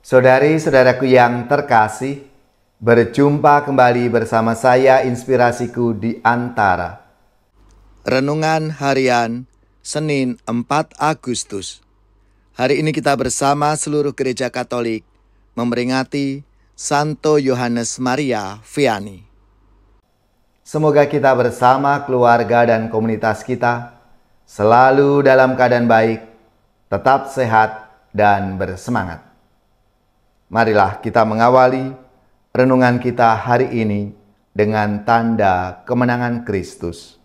Saudari-saudaraku yang terkasih, berjumpa kembali bersama saya Inspirasiku di Antara. Renungan Harian Senin 4 Agustus. Hari ini kita bersama seluruh gereja Katolik memperingati Santo Yohanes Maria Vianney. Semoga kita bersama keluarga dan komunitas kita selalu dalam keadaan baik, tetap sehat dan bersemangat. Marilah kita mengawali renungan kita hari ini dengan tanda kemenangan Kristus.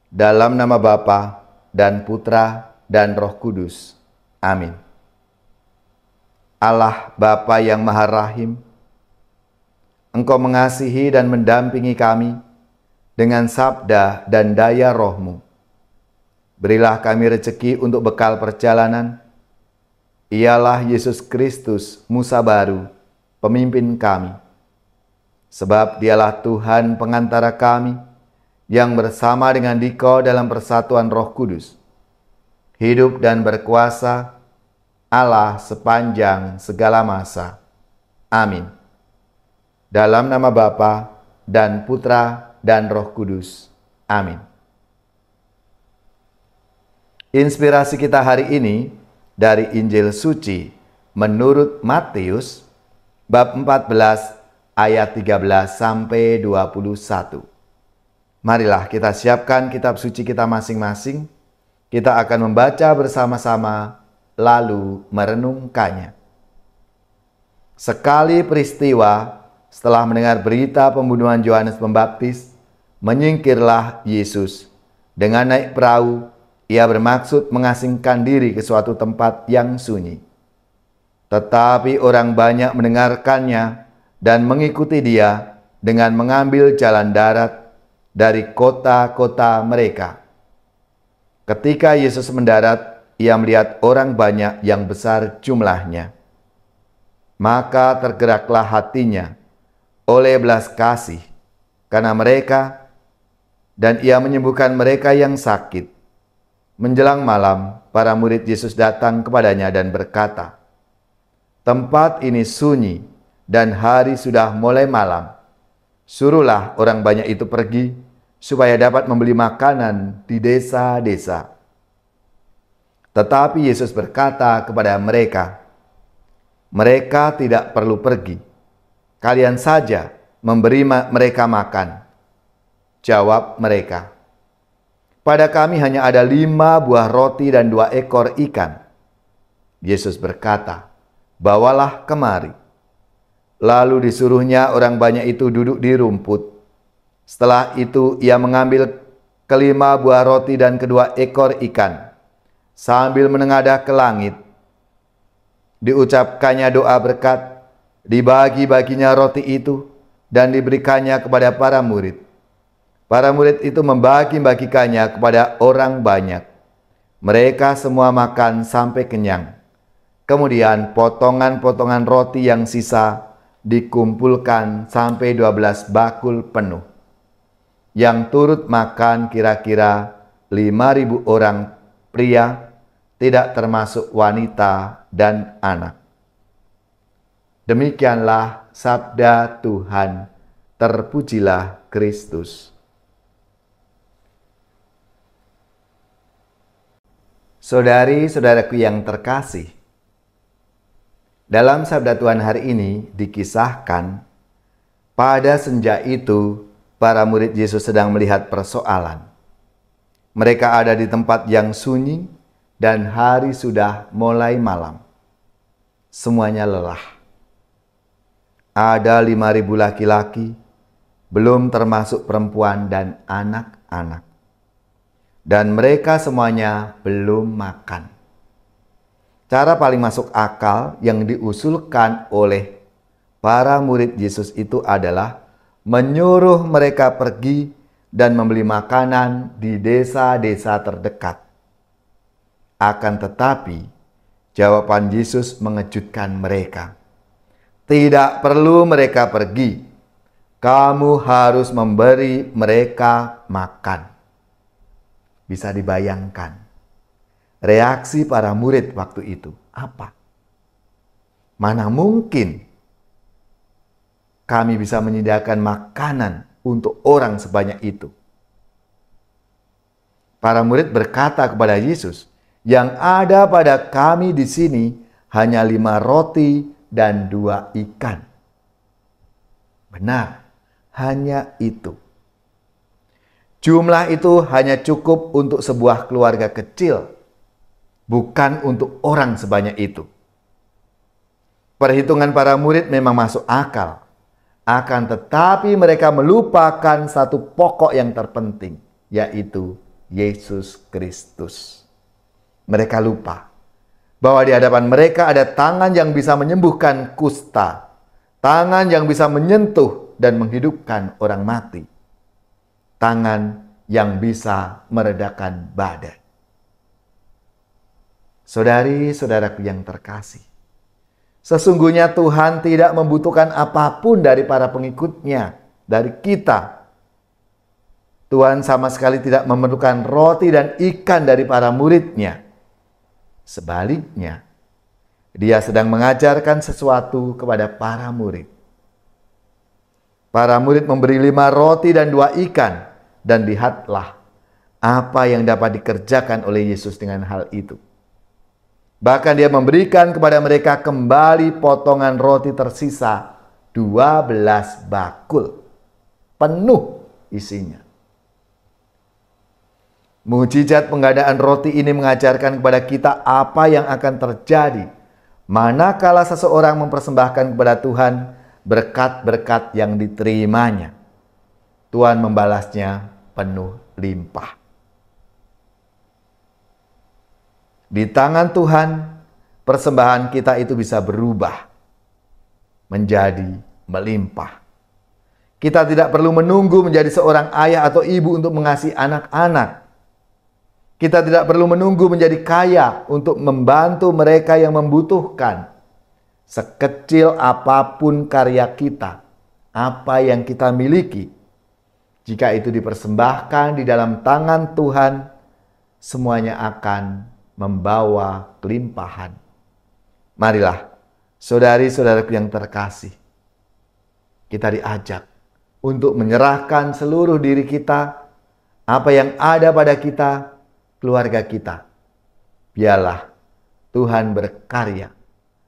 Dalam nama Bapa dan Putra dan Roh Kudus. Amin. Allah Bapa yang Maha Rahim, Engkau mengasihi dan mendampingi kami dengan sabda dan daya Roh-Mu. Berilah kami rezeki untuk bekal perjalanan. Ialah Yesus Kristus, Musa baru, pemimpin kami. Sebab dialah Tuhan pengantara kami, yang bersama dengan Dikau dalam persatuan Roh Kudus, hidup dan berkuasa Allah sepanjang segala masa. Amin. Dalam nama Bapa dan Putra dan Roh Kudus. Amin. Inspirasi kita hari ini dari Injil Suci menurut Matius bab 14 ayat 13 sampai 21. Marilah kita siapkan kitab suci kita masing-masing. Kita akan membaca bersama-sama lalu merenungkannya. Sekali peristiwa setelah mendengar berita pembunuhan Yohanes Pembaptis, menyingkirlah Yesus. Dengan naik perahu, ia bermaksud mengasingkan diri ke suatu tempat yang sunyi. Tetapi orang banyak mendengarkannya dan mengikuti dia dengan mengambil jalan darat dari kota-kota mereka. Ketika Yesus mendarat, ia melihat orang banyak yang besar jumlahnya. Maka tergeraklah hatinya oleh belas kasih karena mereka, dan ia menyembuhkan mereka yang sakit. Menjelang malam, para murid Yesus datang kepadanya dan berkata, "Tempat ini sunyi dan hari sudah mulai malam. Suruhlah orang banyak itu pergi, supaya dapat membeli makanan di desa-desa." Tetapi Yesus berkata kepada mereka, "Mereka tidak perlu pergi. Kalian saja memberi mereka makan." Jawab mereka, "Pada kami hanya ada 5 buah roti dan 2 ekor ikan." Yesus berkata, "Bawalah kemari." Lalu disuruhnya orang banyak itu duduk di rumput. Setelah itu ia mengambil ke-5 buah roti dan ke-2 ekor ikan. Sambil menengadah ke langit, diucapkannya doa berkat, dibagi-baginya roti itu, dan diberikannya kepada para murid. Para murid itu membagi-bagikannya kepada orang banyak. Mereka semua makan sampai kenyang. Kemudian potongan-potongan roti yang sisa dikumpulkan sampai 12 bakul penuh. Yang turut makan kira-kira 5.000 orang pria, tidak termasuk wanita dan anak. Demikianlah sabda Tuhan. Terpujilah Kristus. Saudari-saudaraku yang terkasih, dalam sabda Tuhan hari ini dikisahkan, pada senja itu para murid Yesus sedang melihat persoalan. Mereka ada di tempat yang sunyi dan hari sudah mulai malam. Semuanya lelah. Ada 5.000 laki-laki, belum termasuk perempuan dan anak-anak. Dan mereka semuanya belum makan. Cara paling masuk akal yang diusulkan oleh para murid Yesus itu adalah menyuruh mereka pergi dan membeli makanan di desa-desa terdekat. Akan tetapi, jawaban Yesus mengejutkan mereka. Tidak perlu mereka pergi. Kamu harus memberi mereka makan. Bisa dibayangkan reaksi para murid waktu itu apa? Mana mungkin kami bisa menyediakan makanan untuk orang sebanyak itu? Para murid berkata kepada Yesus, "Yang ada pada kami di sini hanya 5 roti dan 2 ikan." Benar, hanya itu. Jumlah itu hanya cukup untuk sebuah keluarga kecil, bukan untuk orang sebanyak itu. Perhitungan para murid memang masuk akal. Akan tetapi mereka melupakan satu pokok yang terpenting, yaitu Yesus Kristus. Mereka lupa bahwa di hadapan mereka ada tangan yang bisa menyembuhkan kusta, tangan yang bisa menyentuh dan menghidupkan orang mati, tangan yang bisa meredakan badai. Saudari-saudaraku yang terkasih, sesungguhnya Tuhan tidak membutuhkan apapun dari para pengikutnya, dari kita. Tuhan sama sekali tidak memerlukan roti dan ikan dari para muridnya. Sebaliknya, Dia sedang mengajarkan sesuatu kepada para murid. Para murid memberi 5 roti dan 2 ikan, dan lihatlah apa yang dapat dikerjakan oleh Yesus dengan hal itu. Bahkan Dia memberikan kepada mereka kembali potongan roti tersisa 12 bakul, penuh isinya. Mujizat penggandaan roti ini mengajarkan kepada kita apa yang akan terjadi manakala seseorang mempersembahkan kepada Tuhan berkat-berkat yang diterimanya. Tuhan membalasnya penuh limpah. Di tangan Tuhan, persembahan kita itu bisa berubah menjadi melimpah. Kita tidak perlu menunggu menjadi seorang ayah atau ibu untuk mengasihi anak-anak. Kita tidak perlu menunggu menjadi kaya untuk membantu mereka yang membutuhkan. Sekecil apapun karya kita, apa yang kita miliki, jika itu dipersembahkan di dalam tangan Tuhan, semuanya akan membawa kelimpahan. Marilah, saudari-saudaraku yang terkasih, kita diajak untuk menyerahkan seluruh diri kita, apa yang ada pada kita, keluarga kita. Biarlah Tuhan berkarya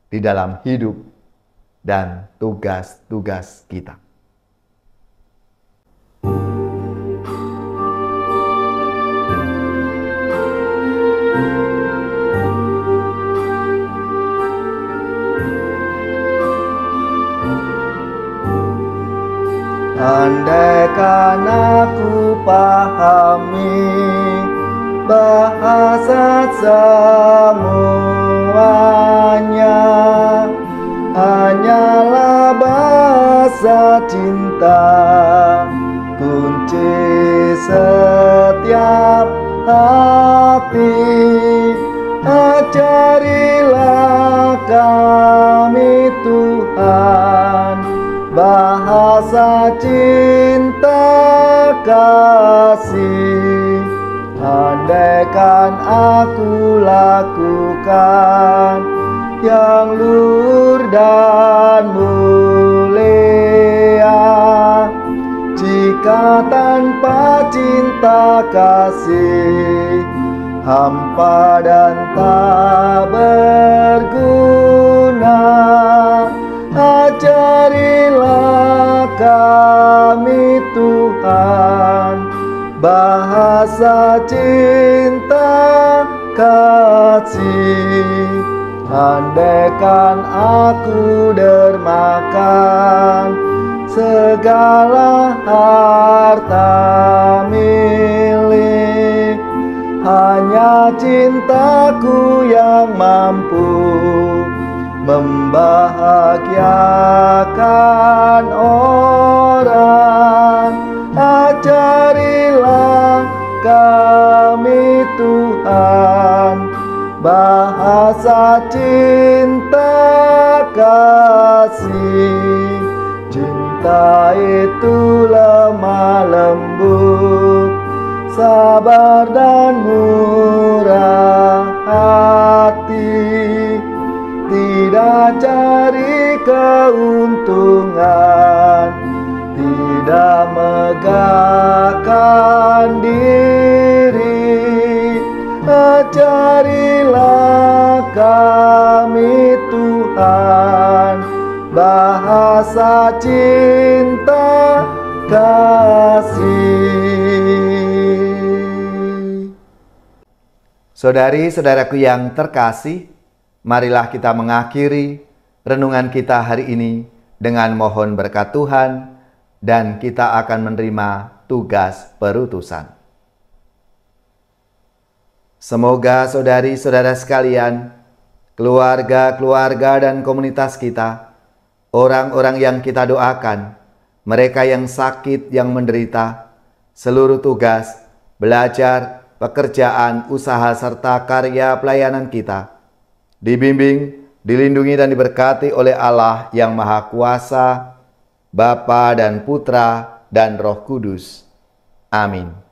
di dalam hidup dan tugas-tugas kita. Andaikan aku pahami bahasa semuanya, hanyalah bahasa cinta, kunci setiap hati. Ajarilah kami Tuhan, bahasa cinta kasih. Andaikan aku lakukan yang luhur dan mulia, jika tanpa cinta kasih hampa dan tak berguna. Ajarilah kami Tuhan, bahasa cinta kasih. Andaikan aku dermakan segala harta milik, hanya cintaku yang mampu membahagiakan orang. Ajarilah kami Tuhan, bahasa cinta kasih. Cinta itu lemah lembut, sabar dan murah hati, tidak cari keuntungan, tidak megahkan diri. Ajarilah kami Tuhan, bahasa cinta kasih. Saudari-saudaraku yang terkasih, marilah kita mengakhiri renungan kita hari ini dengan mohon berkat Tuhan, dan kita akan menerima tugas perutusan. Semoga saudari-saudara sekalian, keluarga-keluarga dan komunitas kita, orang-orang yang kita doakan, mereka yang sakit, yang menderita, seluruh tugas, belajar, pekerjaan, usaha, serta karya pelayanan kita, dibimbing, dilindungi dan diberkati oleh Allah yang Maha Kuasa, Bapa dan Putra dan Roh Kudus. Amin.